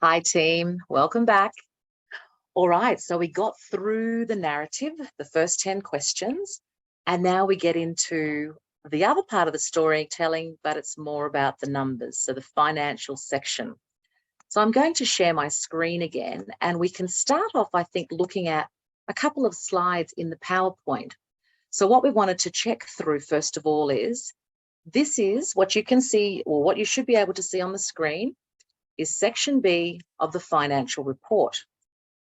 Hi team, welcome back. All right, so we got through the narrative, the first 10 questions, and now we get into the other part of the storytelling, but it's more about the numbers, so the financial section. So I'm going to share my screen again, and we can start off, I think, looking at a couple of slides in the PowerPoint. So what we wanted to check through, first of all, is this is what you can see, or what you should be able to see on the screen, is section B of the financial report.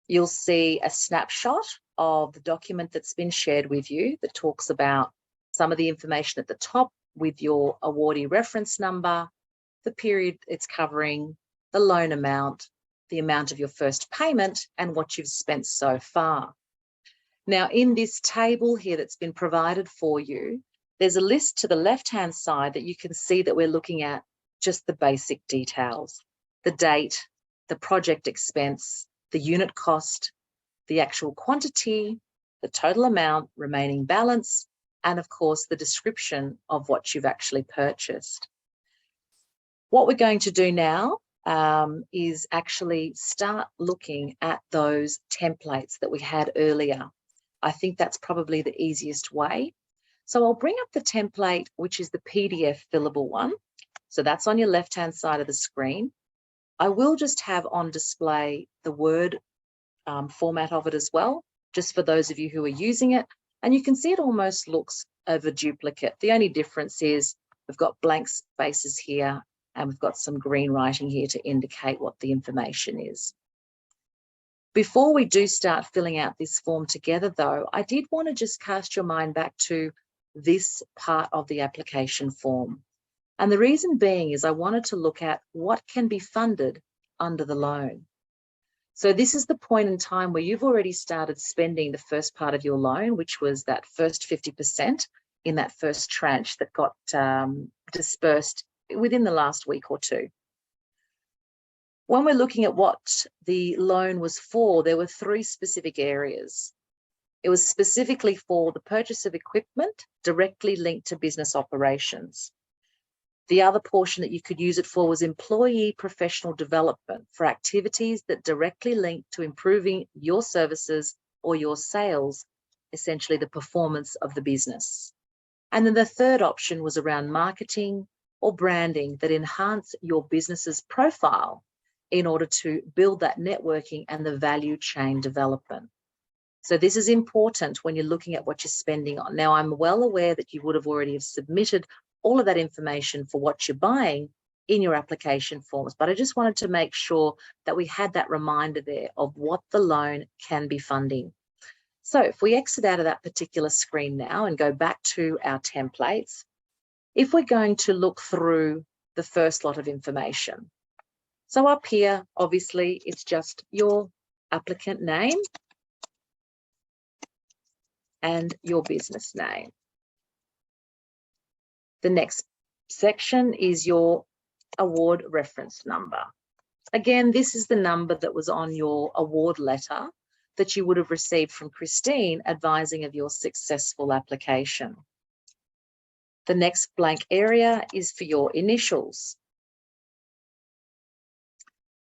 You'll see a snapshot of the document that's been shared with you that talks about some of the information at the top with your awardee reference number, the period it's covering, the loan amount, the amount of your first payment, and what you've spent so far. Now, in this table here that's been provided for you, there's a list to the left-hand side that you can see that we're looking at just the basic details. The date, the project expense, the unit cost, the actual quantity, the total amount, remaining balance, and of course, the description of what you've actually purchased. What we're going to do now is actually start looking at those templates that we had earlier. I think that's probably the easiest way. So I'll bring up the template, which is the PDF fillable one. So that's on your left-hand side of the screen. I will just have on display the Word format of it as well, just for those of you who are using it. And you can see it almost looks of a duplicate. The only difference is we've got blank spaces here and we've got some green writing here to indicate what the information is. Before we do start filling out this form together though, I did want to just cast your mind back to this part of the application form. And the reason being is I wanted to look at what can be funded under the loan. So this is the point in time where you've already started spending the first part of your loan, which was that first 50% in that first tranche that got dispersed within the last week or two. When we're looking at what the loan was for, there were three specific areas. It was specifically for the purchase of equipment directly linked to business operations. The other portion that you could use it for was employee professional development for activities that directly link to improving your services or your sales, essentially the performance of the business. And then the third option was around marketing or branding that enhance your business's profile in order to build that networking and the value chain development. So this is important when you're looking at what you're spending on. Now, I'm well aware that you would have already submitted all of that information for what you're buying in your application forms, but I just wanted to make sure that we had that reminder there of what the loan can be funding. So if we exit out of that particular screen now and go back to our templates, if we're going to look through the first lot of information. So up here, obviously, it's just your applicant name and your business name. The next section is your award reference number. Again, this is the number that was on your award letter that you would have received from Christine advising of your successful application. The next blank area is for your initials.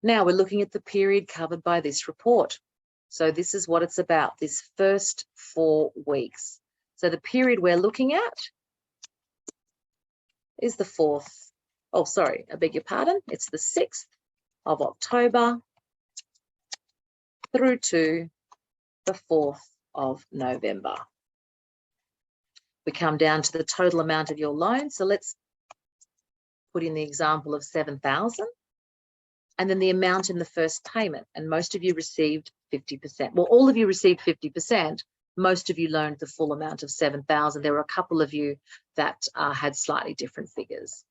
Now we're looking at the period covered by this report. So this is what it's about, this first 4 weeks. So the period we're looking at is the 4th, oh, sorry, I beg your pardon. It's the 6th of October through to the 4th of November. We come down to the total amount of your loan. So let's put in the example of 7,000 and then the amount in the first payment. And most of you received 50%. Well, all of you received 50%. Most of you loaned the full amount of 7,000. There were a couple of you that had slightly different figures.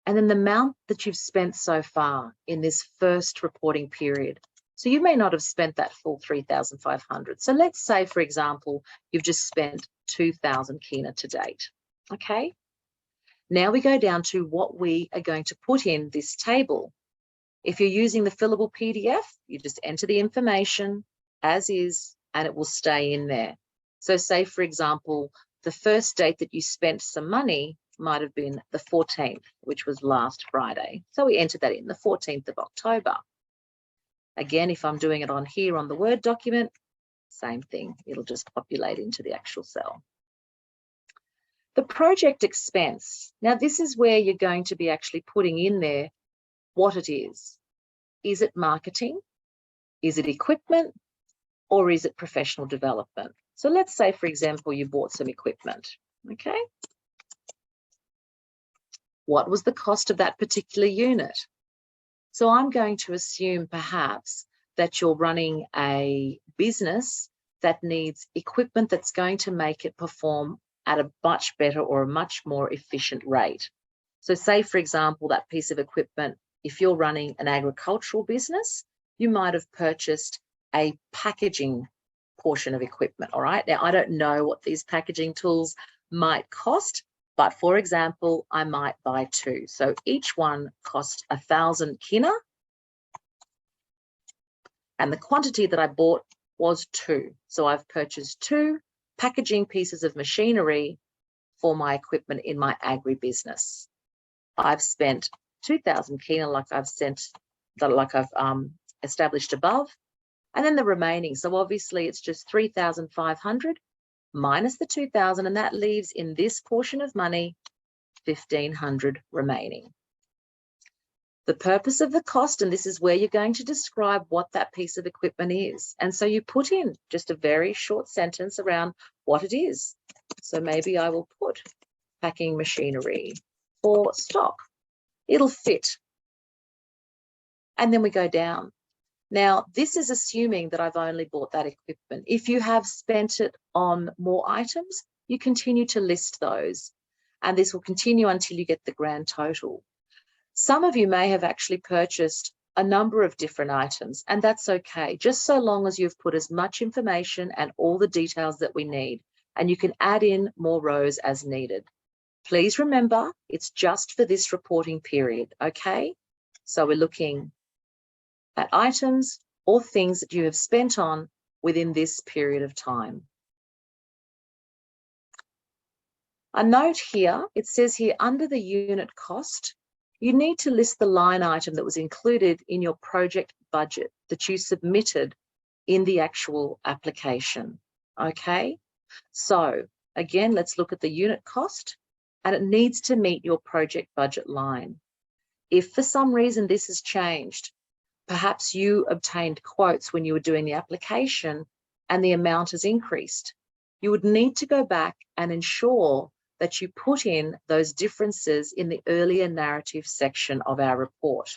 And then the amount that you've spent so far in this first reporting period. So you may not have spent that full 3,500. So let's say, for example, you've just spent 2,000 kina to date. Okay. Now we go down to what we are going to put in this table. If you're using the fillable PDF, you just enter the information as is, and it will stay in there. So say, for example, the first date that you spent some money might have been the 14th, which was last Friday. So we entered that in, the 14th of October. Again, if I'm doing it on here on the Word document, same thing. It'll just populate into the actual cell. The project expense. Now, this is where you're going to be actually putting in there what it is. Is it marketing? Is it equipment? Or is it professional development? So let's say, for example, you bought some equipment, okay? What was the cost of that particular unit? So I'm going to assume perhaps that you're running a business that needs equipment that's going to make it perform at a much better or a much more efficient rate. So say, for example, that piece of equipment, if you're running an agricultural business, you might have purchased a packaging portion of equipment, all right? Now, I don't know what these packaging tools might cost, but for example, I might buy 2. So each one cost 1,000 kina, and the quantity that I bought was 2. So I've purchased 2 packaging pieces of machinery for my equipment in my agribusiness. I've spent 2,000 kina, like I've established above, and then the remaining. So obviously it's just 3,500 minus the 2,000, and that leaves in this portion of money 1,500 remaining. The purpose of the cost, and this is where you're going to describe what that piece of equipment is. And so you put in just a very short sentence around what it is. So maybe I will put packing machinery for stock. It'll fit. And then we go down. Now, this is assuming that I've only bought that equipment. If you have spent it on more items, you continue to list those. And this will continue until you get the grand total. Some of you may have actually purchased a number of different items, and that's okay, just so long as you've put as much information and all the details that we need, and you can add in more rows as needed. Please remember, it's just for this reporting period, okay? So we're looking at items or things that you have spent on within this period of time. A note here, it says here under the unit cost, you need to list the line item that was included in your project budget that you submitted in the actual application, okay? So again, let's look at the unit cost, and it needs to meet your project budget line. If for some reason this has changed, perhaps you obtained quotes when you were doing the application and the amount has increased, you would need to go back and ensure that you put in those differences in the earlier narrative section of our report.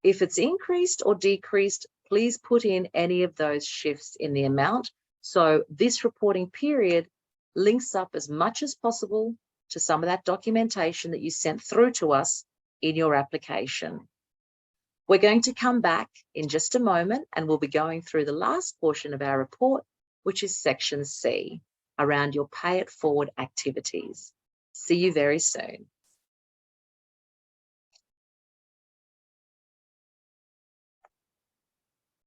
If it's increased or decreased, please put in any of those shifts in the amount. So this reporting period links up as much as possible to some of that documentation that you sent through to us in your application. We're going to come back in just a moment and we'll be going through the last portion of our report, which is section C, around your pay it forward activities. See you very soon.